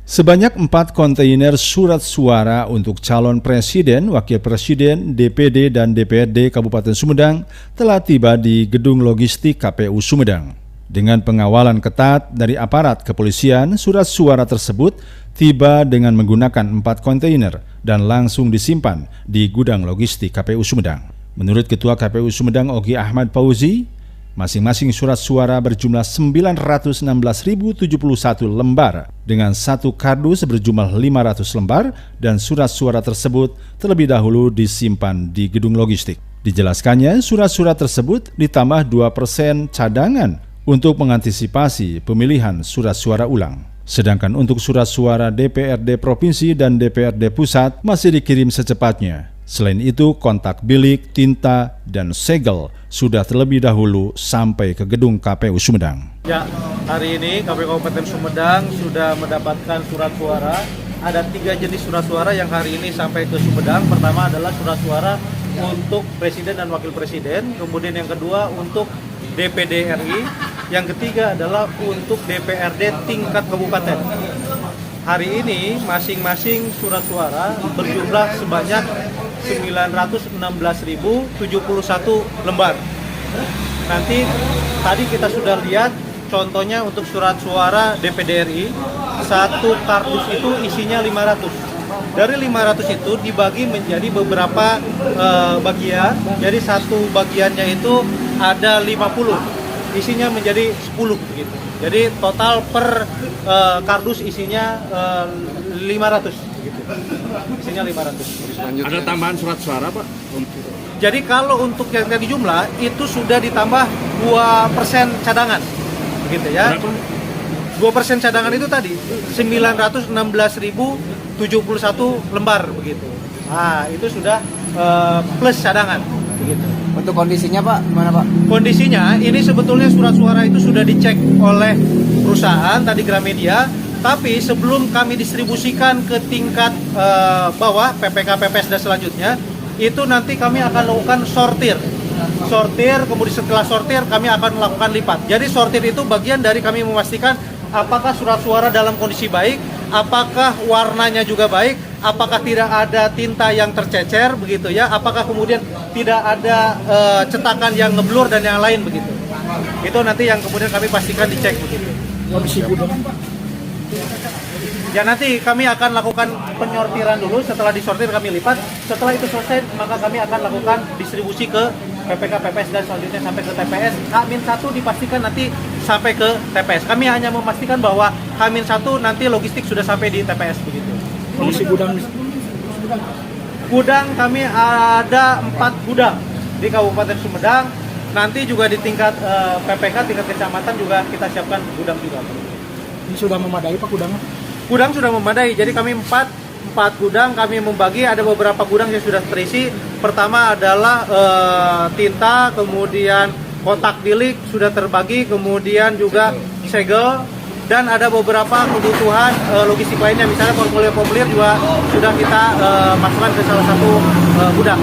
Sebanyak 4 kontainer surat suara untuk calon presiden, wakil presiden, DPD, dan DPRD Kabupaten Sumedang telah tiba di gedung logistik KPU Sumedang. Dengan pengawalan ketat dari aparat kepolisian, surat suara tersebut tiba dengan menggunakan 4 kontainer dan langsung disimpan di gudang logistik KPU Sumedang. Menurut Ketua KPU Sumedang Ogi Ahmad Fauzi, masing-masing surat suara berjumlah 916.071 lembar dengan satu kardus berjumlah 500 lembar dan surat suara tersebut terlebih dahulu disimpan di gedung logistik. Dijelaskannya, surat-surat tersebut ditambah 2% cadangan untuk mengantisipasi pemilihan surat suara ulang. Sedangkan untuk surat suara DPRD Provinsi dan DPRD Pusat masih dikirim secepatnya. Selain itu, kontak bilik, tinta, dan segel sudah terlebih dahulu sampai ke gedung KPU Sumedang. Ya, hari ini KPU Kabupaten Sumedang sudah mendapatkan surat suara. Ada 3 jenis surat suara yang hari ini sampai ke Sumedang. Pertama adalah surat suara untuk Presiden dan Wakil Presiden. Kemudian yang kedua untuk DPD RI. Yang ketiga adalah untuk DPRD tingkat kabupaten. Hari ini masing-masing surat suara berjumlah sebanyak 916.071 lembar. Nanti tadi kita sudah lihat contohnya untuk surat suara DPD RI, satu kardus itu isinya 500. Dari 500 itu dibagi menjadi beberapa bagian. Jadi satu bagiannya itu ada 50. Isinya menjadi 10 begitu. Jadi total per kardus isinya 500 begitu. Isinya 500. Ada tambahan surat suara, Pak? Jadi kalau untuk yang tadi jumlah itu sudah ditambah 2% cadangan. Begitu ya. Berapa? 2% cadangan itu tadi 916.071 lembar begitu. Nah, itu sudah plus cadangan begitu. Untuk kondisinya Pak, gimana Pak? Kondisinya ini sebetulnya surat suara itu sudah dicek oleh perusahaan tadi Gramedia, tapi sebelum kami distribusikan ke tingkat bawah PPK, PPS dan selanjutnya, itu nanti kami akan lakukan sortir, kemudian setelah sortir kami akan melakukan lipat. Jadi sortir itu bagian dari kami memastikan apakah surat suara dalam kondisi baik, apakah warnanya juga baik, apakah tidak ada tinta yang tercecer begitu ya, apakah kemudian tidak ada cetakan yang ngeblur dan yang lain begitu. Itu nanti yang kemudian kami pastikan dicek begitu. Kondisi gudang Ya nanti kami akan lakukan penyortiran dulu, setelah disortir kami lipat, setelah itu selesai maka kami akan lakukan distribusi ke PPK, PPS dan selanjutnya sampai ke TPS. H-1 dipastikan nanti sampai ke TPS. Kami hanya memastikan bahwa H-1 nanti logistik sudah sampai di TPS begitu. kondisi gudang Gudang kami ada 4 gudang di Kabupaten Sumedang. Nanti juga di tingkat PPK, tingkat kecamatan juga kita siapkan gudang juga. ini sudah memadai Pak gudangnya? Gudang sudah memadai, jadi kami 4 gudang kami membagi, ada beberapa gudang yang sudah terisi. Pertama adalah tinta, kemudian kotak bilik sudah terbagi, kemudian juga segel, dan ada beberapa kebutuhan logistik lainnya, misalnya formulir-formulir juga sudah kita masukkan ke salah satu gudang.